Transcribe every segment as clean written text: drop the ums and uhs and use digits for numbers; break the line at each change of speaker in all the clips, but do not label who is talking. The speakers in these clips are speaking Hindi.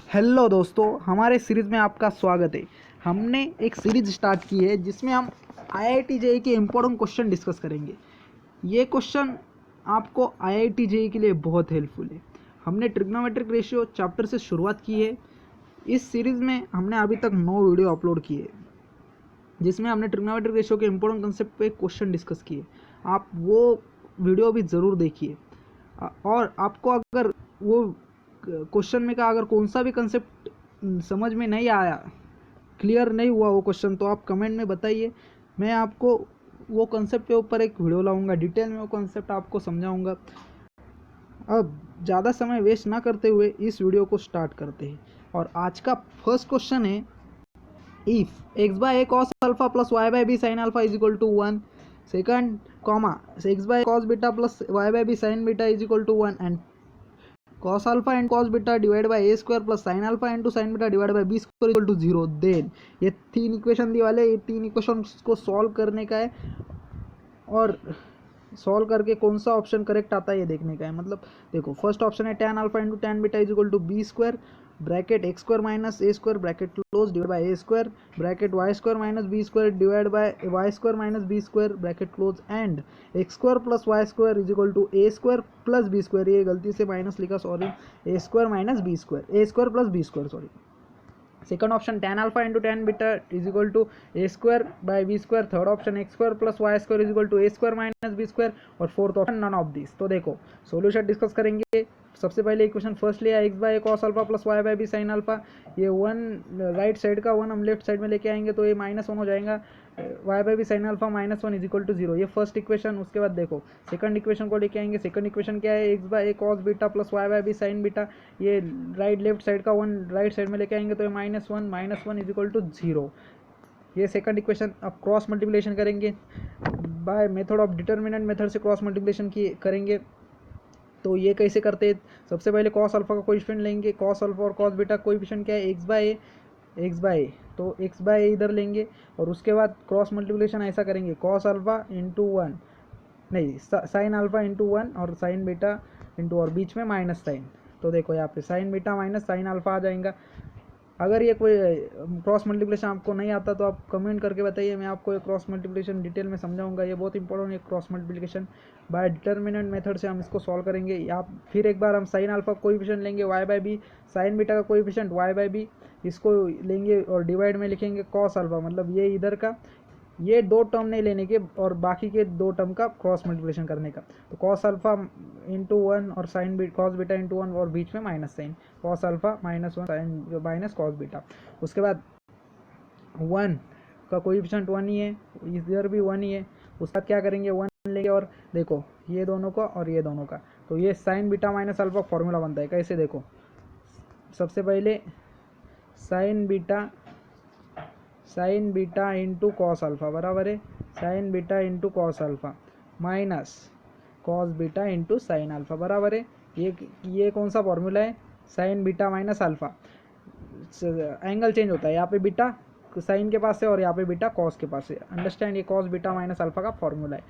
हेलो दोस्तों, हमारे सीरीज़ में आपका स्वागत है। हमने एक सीरीज स्टार्ट की है जिसमें हम आईआईटी जेईई के इम्पोर्टेंट क्वेश्चन डिस्कस करेंगे। ये क्वेश्चन आपको आईआईटी जेईई के लिए बहुत हेल्पफुल है। हमने ट्रिग्नोमेट्रिक रेशियो चैप्टर से शुरुआत की है। इस सीरीज़ में हमने अभी तक 9 वीडियो अपलोड किए जिसमें हमने ट्रिग्नोमेट्रिक रेशियो के इम्पोर्टेंट कंसेप्ट पे क्वेश्चन डिस्कस किए। आप वो वीडियो भी ज़रूर देखिए। और आपको अगर वो क्वेश्चन में का अगर कौन सा भी कंसेप्ट समझ में नहीं आया, क्लियर नहीं हुआ वो क्वेश्चन, तो आप कमेंट में बताइए। मैं आपको वो कंसेप्ट के ऊपर एक वीडियो लाऊंगा, डिटेल में वो कंसेप्ट आपको समझाऊंगा। अब ज़्यादा समय वेस्ट ना करते हुए इस वीडियो को स्टार्ट करते हैं। और आज का फर्स्ट क्वेश्चन है, if x by a cos alpha plus y by b sin alpha is equal to 1, second comma x by cos beta plus y by b sin beta is equal to 1 and cos alpha and cos beta divided by a square plus sin alpha into sin beta divided by b square equal to 0, then ये तीन इक्वेशन दी वाले, ये तीन इक्वेशन को सॉल्व करने का है और सॉल्व करके कौन सा ऑप्शन करेक्ट आता है ये देखने का है। मतलब देखो, फर्स्ट ऑप्शन है tan alpha into tan beta is equal to b square bracket x square minus a square bracket close divide by a square bracket y square minus B square divide by y square minus B square bracket close and x square plus y square is equal to a square plus b square. ये गलती से माइनस लिखा, sorry, a square minus B square, A square plus b square, sorry. Second option tan alpha into tan beta is equal to a square by b square. Third option x square plus y square is equal to a square minus B square. और fourth option none of this. तो देखो, सॉल्यूशन डिस्कस करेंगे। सबसे पहले इक्वेशन फर्स्ट लिया, x by cos alpha plus y by b sine alpha. ये वन राइट साइड का वन हम लेफ्ट साइड में लेके आएंगे तो ये -1 हो जाएगा। Y by b sine alpha -1 is equal to 0, ये फर्स्ट इक्वेशन। उसके बाद देखो सेकंड इक्वेशन को लेके आएंगे। सेकंड इक्वेशन क्या है, x by cos beta plus y by b sine beta. ये राइट लेफ्ट साइड का वन राइट साइड में लेके आएंगे तो ये -1 इज इक्वल टू 0, ये सेकंड इक्वेशन। अब क्रॉस मल्टीप्लिकेशन करेंगे by method of determinant method से, क्रॉस मल्टीप्लिकेशन की करेंगे। तो ये कैसे करते हैं, सबसे पहले कॉस अल्फा का कोएफिशिएंट लेंगे। कॉस अल्फा और कॉस बीटा कोएफिशिएंट क्या है, एक्स बाय ए, तो एक्स बाय ए इधर लेंगे और उसके बाद क्रॉस मल्टीप्लिकेशन ऐसा करेंगे, कॉस अल्फा इंटू 1, नहीं साइन अल्फा इंटू 1 और साइन बीटा इंटू, और बीच में माइनस साइन। तो देखो यहाँ पे sine beta minus sine alpha आ जाएगा। अगर ये कोई क्रॉस मल्टीप्लिकेशन आपको नहीं आता तो आप कमेंट करके बताइए, मैं आपको ये क्रॉस मल्टीप्लिकेशन डिटेल में समझाऊंगा। ये बहुत इंपॉर्टेंट है, cross multiplication bye determinant method से हम इसको सॉल्व करेंगे। या फिर एक बार हम साइन अल्फा कोएफिशिएंट लेंगे y by b, sine beta का कोएफिशिएंट वाई बाय बी, इसको लेंगे और डिवाइड में लिखेंगे कॉस अल्फा, मतलब ये इधर का, ये दो टर्म नहीं लेने के और बाकी के दो टर्म का क्रॉस मल्टीप्लिकेशन करने का। तो कॉस अल्फा इंटू 1 और sine b cos beta into 1 और बीच में minus sine, cos alpha -1 sine minus cos beta. उसके बाद 1 का कोएफिशिएंट 1 ही है, इधर भी 1 ही है। उसके बाद क्या करेंगे, 1 लेंगे और देखो ये दोनों का और ये दोनों का, तो ये sine beta minus alpha formula बनता है। कैसे, देखो सबसे पहले sign beta into cos alpha बराबर है sign beta into cos alpha minus cos beta into sine alpha बराबर है ये कौन सा फॉर्मूला है, sign beta minus alpha. Angle change होता है, यहाँ पे बीटा साइन के पास है और यहाँ पे बीटा कॉस के पास है। अंडरस्टैंड, ये कॉस बीटा माइनस अल्फा का फॉर्मूला है।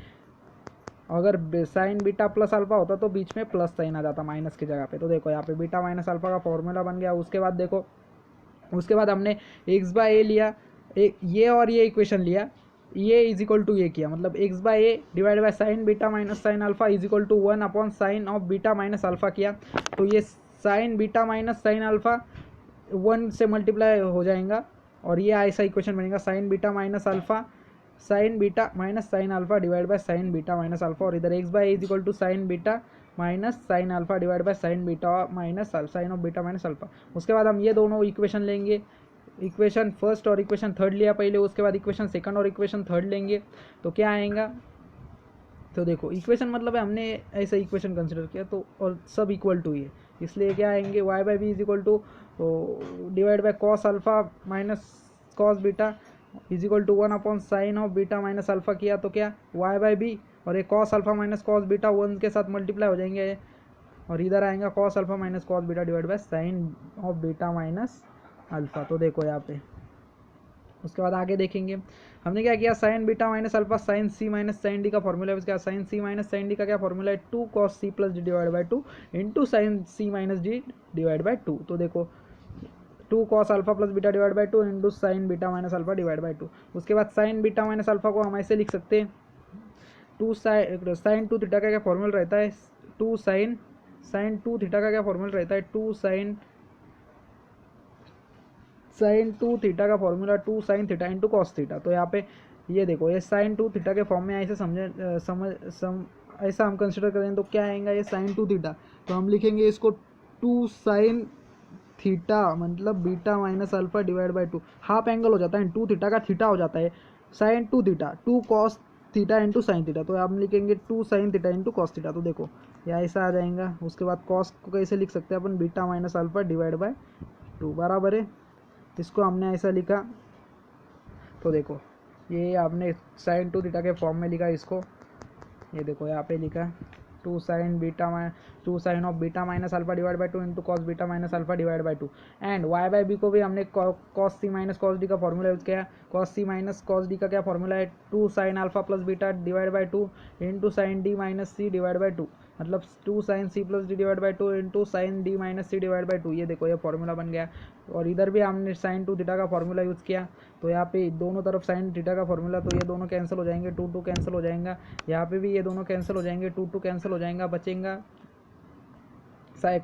अगर साइन बीटा प्लस अल्फा होता तो बीच में प्लस साइन आ जाता माइनस की जगह पे। तो देखो यहाँ पे बीटा माइनस अल्फा का फॉर्मूला बन गया। उसके बाद देखो, उसके बाद हमने एक्स बाय ए लिया, ये और ये इक्वेशन लिया, ये इज इक्वल टू ये किया, मतलब x by a divide by sine beta minus sine alpha is equal to 1 upon sine of beta minus alpha किया। तो ये sine beta minus sine alpha 1 से मल्टीप्लाई हो जाएगा और ये ऐसा इक्वेशन बनेगा, sine beta minus alpha sine beta minus sine alpha divide by sine beta minus alpha, और इधर x by a is equal to sine beta minus sine alpha divide by sine beta minus sine of beta minus alpha. उसके बाद हम ये दोनों इक्वेशन लेंगे, इक्वेशन फर्स्ट और इक्वेशन थर्ड लिया पहले, उसके बाद इक्वेशन सेकंड और इक्वेशन थर्ड लेंगे। तो क्या आएगा, तो देखो इक्वेशन मतलब है हमने ऐसा इक्वेशन कंसिडर किया तो, और सब इक्वल टू है, इसलिए क्या आएंगे, y by b is equal to divide by cos alpha minus cos beta is equal to 1 upon sine of beta minus alpha किया। तो क्या, वाई बाय बी और ये cos alpha minus cos beta 1 के साथ मल्टीप्लाई हो जाएंगे और इधर आएगा cos alpha minus cos beta divide by sine of beta minus alpha. तो देखो यहाँ पे, उसके बाद आगे देखेंगे हमने क्या किया, sine beta minus alpha sine c minus sine d का फॉर्मूला है। उसका sine c minus sine d का क्या फॉर्मूला है, 2 cos c plus d divide by 2 into sine c minus d divide by 2। तो देखो two cos alpha plus beta divide by two into sine beta minus alpha divide by two. उसके बाद साइन बीटा माइनस अल्फा को हम ऐसे लिख सकते हैं, टू साइन टू थीटा का क्या फॉर्मूला रहता है, टू साइन टू थीटा का क्या फॉर्मूला रहता है, टू साइन टू थीटा का formula two sine theta into cos theta. तो यहाँ पे ये देखो, ये साइन टू थीटा के फॉर्म में ऐसे ऐसा हम कंसिडर करें तो क्या आएगा, ये साइन टू थीटा, तो हम लिखेंगे इसको टू साइन थीटा मतलब beta minus alpha divide by to, half angle हो जाता है, टू थीटा का थीटा हो जाता है, sine two theta two cos theta into sine theta, तो हम लिखेंगे two sine theta into cos theta. तो देखो यह ऐसा आ जाएगा। उसके बाद कॉस को कैसे लिख सकते हैं अपन, beta minus alpha divide by two बराबर है, इसको हमने ऐसा लिखा। तो देखो ये आपने साइन टू थीटा के फॉर्म में लिखा इसको, ये देखो यहाँ पे लिखा two sine of beta minus alpha divide by two into cos beta minus alpha divide by two. And y by b को भी हमने cos c minus cos d का फॉर्मूला यूज किया। Cos c minus cos d का क्या फॉर्मूला है, two sine alpha plus beta divide by two into sine d minus c divide by two, मतलब two sine c plus d divide by two into sine d minus c divide by two. ये देखो ये फॉर्मूला बन गया। और इधर भी हमने साइन टू थीटा का फॉर्मूला यूज़ किया, तो यहाँ पे दोनों तरफ साइन थीटा का फॉर्मूला, तो ये दोनों कैंसिल हो जाएंगे, टू टू कैंसिल हो जाएगा, यहाँ पे भी ये दोनों कैंसिल हो जाएंगे, टू टू कैंसिल हो जाएगा, बचेगा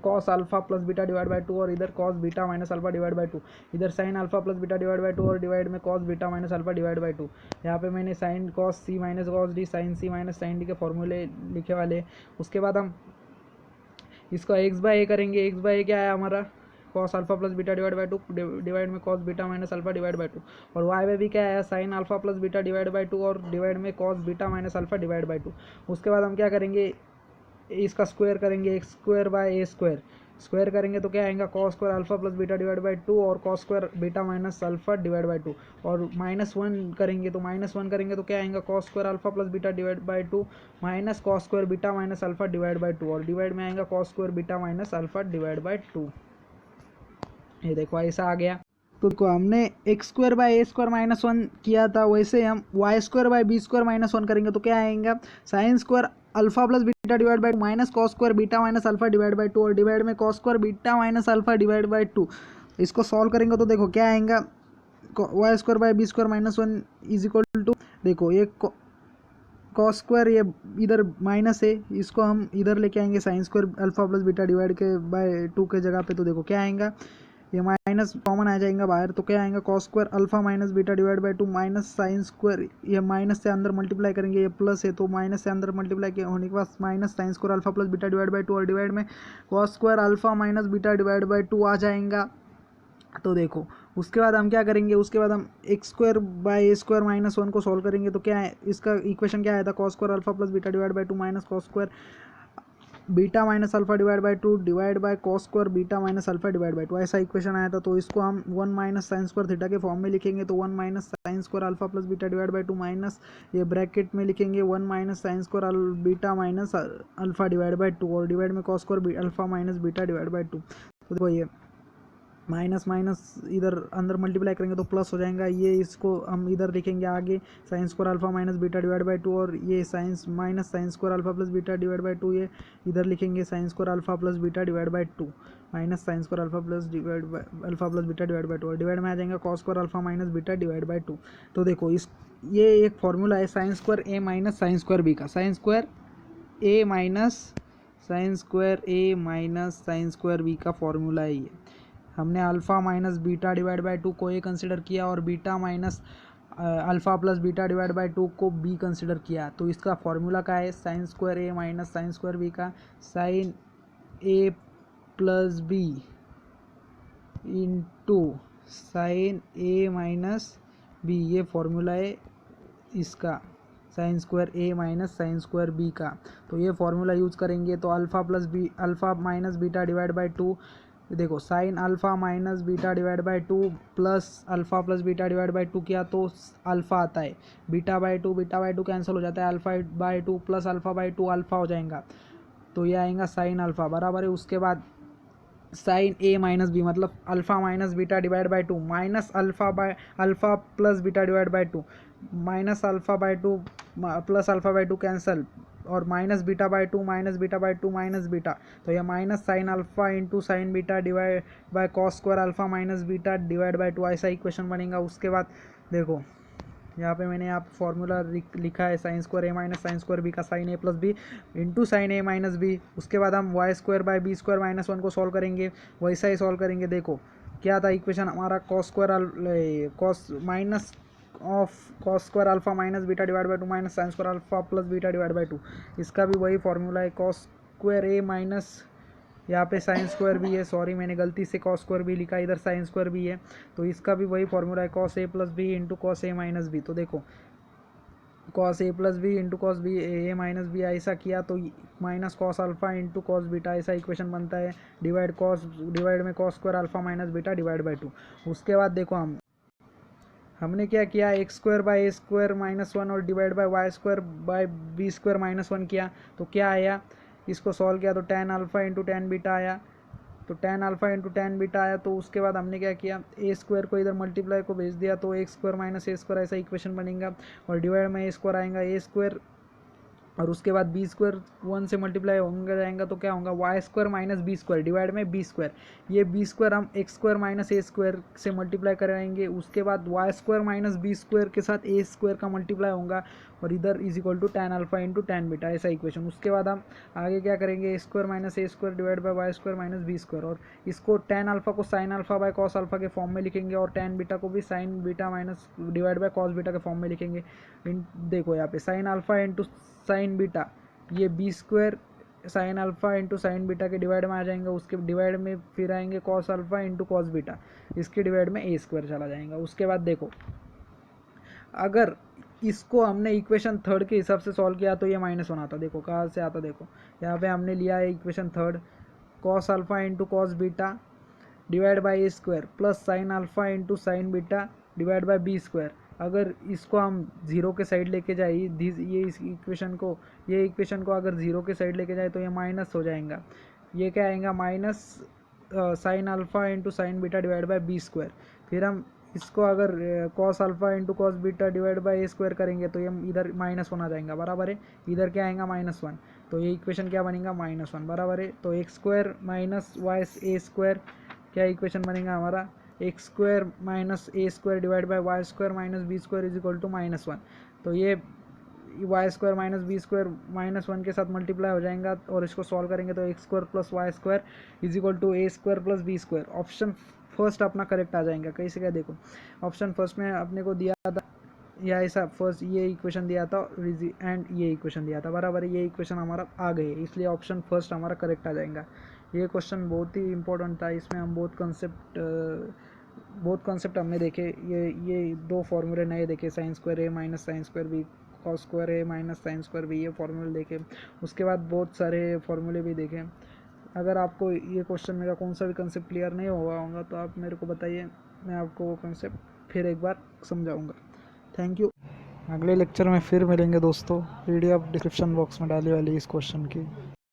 cos alpha plus beta divide by two और इधर cos beta minus alpha divide by two, इधर sine alpha plus beta divide by two और डिवाइड में cos beta minus alpha divide by two. यहाँ पे मैंने sine cos c minus cos d, sine c minus sine d के फॉर्मूले लिखे वाले। उसके बाद हम इसको एक्स बाई ए करेंगे, एक्स बाई ए क्या है हमारा, cos alpha plus beta divide by two divide में cos beta minus alpha divide by two. और वाई बाई बी क्या है, sine alpha plus beta divide by two और डिवाइड में cos beta minus alpha divide by two. उसके बाद हम क्या करेंगे, इसका स्क्वायर करेंगे, x square by A square करेंगे तो क्या आएगा, cos square alpha plus beta divide by two और cos square beta minus alpha divide by two. और माइनस वन करेंगे तो क्या आएगा, cos square alpha plus beta divide by two minus cos square beta minus alpha divide by two, और डिवाइड में आएगा cos square beta minus alpha divide by two. ये देखो ऐसा आ गया। तो देखो हमने x square by A square minus one किया था, वैसे हम y square by B square minus one करेंगे तो क्या आएगा, sine square alpha plus beta divide by minus cos square beta minus alpha divide by two और डिवाइड में cos square beta minus alpha divide by two. इसको सॉल्व करेंगे तो देखो क्या आएगा, y square by B square minus one is equal to, देखो ये कॉस स्क्वायर ये इधर माइनस है, इसको हम इधर लेके आएंगे sign square alpha plus beta divide के बाय टू के जगह पे, तो देखो क्या आएगा, ये माइनस कॉमन आ जाएगा बाहर, तो क्या आएगा, cos square alpha minus beta divide by two minus sine square, ये माइनस से अंदर मल्टीप्लाई करेंगे, ये प्लस है तो माइनस से अंदर मल्टीप्लाई होने के बाद minus sine square alpha plus beta divide by two और डिवाइड में cos square alpha minus beta divide by two आ जाएगा। तो देखो उसके बाद हम क्या करेंगे, उसके बाद हम x square by A square minus one को सॉल्व करेंगे तो क्या है, इसका इक्वेशन क्या आया था, cos square alpha plus beta divide by two minus cos square beta minus alpha divide by two divide by cos square beta minus alpha divide by two, ऐसा इक्वेशन आया था। तो इसको हम one minus sine square theta के फॉर्म में लिखेंगे, तो one minus sine square alpha plus beta divide by two minus ये ब्रैकेट में लिखेंगे one minus sine square beta minus alpha divide by two और डिवाइड में cos square alpha minus beta divide by to. तो देखो ये माइनस माइनस इधर अंदर मल्टीप्लाई करेंगे तो प्लस हो जाएगा, ये इसको हम इधर लिखेंगे आगे sign square alpha minus beta divide by two और ये science minus sine square alpha plus beta divide by two, ये इधर लिखेंगे sign square alpha plus beta divide by two minus sine square alpha plus divide by alpha plus beta divide by two और डिवाइड में आ जाएगा cos square alpha minus beta divide by to. तो देखो इस ये एक फॉर्मूला है साइन स्क्वायर ए माइनस साइन स्क्वायर बी का, साइन स्क्वायर ए माइनस साइन स्क्वायर बी का फॉर्मूला है ये। हमने alpha minus beta divide by to को ए कंसिडर किया और beta minus alpha plus beta divide by to को बी कंसिडर किया। तो इसका फॉर्मूला क्या है, साइन स्क्वायर ए माइनस साइन स्क्वायर बी का sine a plus B into sine a minus B, ये फॉर्मूला है इसका साइन स्क्वायर ए माइनस साइन स्क्वायर बी का। तो ये फॉर्मूला यूज़ करेंगे तो alpha minus beta divide by two, देखो sine alpha minus beta divide by two plus alpha plus beta divide by two किया तो अल्फ़ा आता है, बीटा बाई टू कैंसिल हो जाता है, alpha by two plus alpha by to alpha हो जाएगा, तो ये आएगा साइन अल्फ़ा बराबर है। उसके बाद साइन ए माइनस बी मतलब alpha minus beta divide by two minus alpha plus beta divide by two minus alpha by two plus alpha by two cancel, और minus beta by two minus beta by two minus beta, तो यह minus sine alpha into sine beta divide by cos square alpha minus beta divide by two, ऐसा इक्वेशन बनेगा। उसके बाद देखो यहाँ पे मैंने आप फॉर्मूला लिखा है साइन स्क्वायर ए माइनस साइन स्क्वायर बी का sine a plus B into sine a minus b. उसके बाद हम y square by B square minus one को सॉल्व करेंगे, वैसा ही सॉल्व करेंगे। देखो क्या था इक्वेशन हमारा, cos square cos minus of cos square alpha minus beta divide by two minus sine square alpha plus beta divide by to. इसका भी वही फॉर्मूला है, कॉस स्क्वायर ए माइनस, यहाँ पे साइन स्क्वायर भी है, सॉरी मैंने गलती से कॉस स्क्वायर भी लिखा, इधर साइन स्क्वायर भी है, तो इसका भी वही फॉर्मूला है, cos A plus B into cos A minus B. तो देखो cos A plus B into cos B A minus B ऐसा किया तो minus cos alpha into cos beta ऐसा इक्वेशन बनता है, डिवाइड में cos square alpha minus beta divide by two. उसके बाद देखो हमने क्या किया, X square by A square minus one और divide by Y square by B square minus one किया, तो क्या आया, इसको सॉल्व किया तो ten alpha into tan beta आया, तो ten alpha into tan beta आया। तो उसके बाद हमने क्या किया, ए स्क्वायर को इधर मल्टीप्लाई को भेज दिया, तो x square minus a square ऐसा इक्वेशन बनेगा, और डिवाइड में ए स्क्वायर आएगा ए स्क्वायर, और उसके बाद बी स्क्वायर वन से मल्टीप्लाई होंगे जाएगा, तो क्या होगा y square minus B square divide में बी स्क्वायर। ये बी स्क्वायर हम x square minus a square से मल्टीप्लाई कराएंगे, उसके बाद y square minus B square के साथ ए स्क्वायर का मल्टीप्लाई होगा, और इधर is equal to tan alpha into tan beta ऐसा इक्वेशन। उसके बाद हम आगे क्या करेंगे, a square minus a square divide by Y square minus B square, और इसको टेन अल्फा को sine alpha by cos alpha के फॉर्म में लिखेंगे, और टेन बीटा को भी sine beta minus divide by cos beta के फॉर्म में लिखेंगे। देखो यहाँ पे sine alpha into sine beta, ये B square sine alpha into sine beta के डिवाइड में आ जाएंगे, उसके डिवाइड में फिर आएंगे cos alpha into cos beta, इसके डिवाइड में ए स्क्वायर चला जाएगा। उसके बाद देखो अगर इसको हमने इक्वेशन थर्ड के हिसाब से सॉल्व किया तो ये माइनस वन आता, देखो कहाँ से आता, देखो यहाँ पे हमने लिया है equation third, cos alpha into cos beta divide by A square plus sine alpha into sine beta divide by B square. अगर इसको हम जीरो के साइड लेके जाए, ये इस इक्वेशन को अगर जीरो के साइड लेके जाए तो ये माइनस हो जाएगा, ये क्या आएगा minus sine alpha into sine beta divide by B square. फिर हम इसको अगर cos alpha into cos beta divide by A square करेंगे तो ये इधर माइनस वन आ जाएगा, बराबर है, इधर क्या आएगा माइनस वन, तो ये इक्वेशन क्या बनेगा माइनस वन, बराबर है। तो x square minus y a square क्या इक्वेशन बनेगा हमारा, x square minus a square divide by Y square minus B square is equal to minus one. तो ये y square minus B square minus one के साथ मल्टीप्लाई हो जाएगा, और इसको सॉल्व करेंगे तो x square plus y square is equal to a square plus b square. Option first अपना करेक्ट आ जाएगा, कैसे क्या देखो ऑप्शन फर्स्ट में अपने को दिया था या ऐसा, फर्स्ट ये इक्वेशन दिया था एंड ये इक्वेशन दिया था, बराबर है, ये इक्वेशन हमारा आ गए, इसलिए ऑप्शन फर्स्ट हमारा करेक्ट आ जाएगा। ये क्वेश्चन बहुत ही इंपॉर्टेंट था, इसमें हम बहुत कॉन्सेप्ट हमने देखे, ये दो फार्मूले नए देखे, साइन स्क्वायर ए minus sine square B cos square ए माइनस साइन स्क्वायर बी, ये फार्मूले देखे। उसके बाद बहुत सारे फार्मूले भी देखे। अगर आपको ये क्वेश्चन मेरा कौन सा भी कंसेप्ट क्लियर नहीं हुआ होगा तो आप मेरे को बताइए, मैं आपको वो कंसेप्ट फिर एक बार समझाऊंगा। Thank you. अगले लेक्चर में फिर मिलेंगे दोस्तों, पीडीएफ डिस्क्रिप्शन बॉक्स में डाली वाली इस क्वेश्चन की।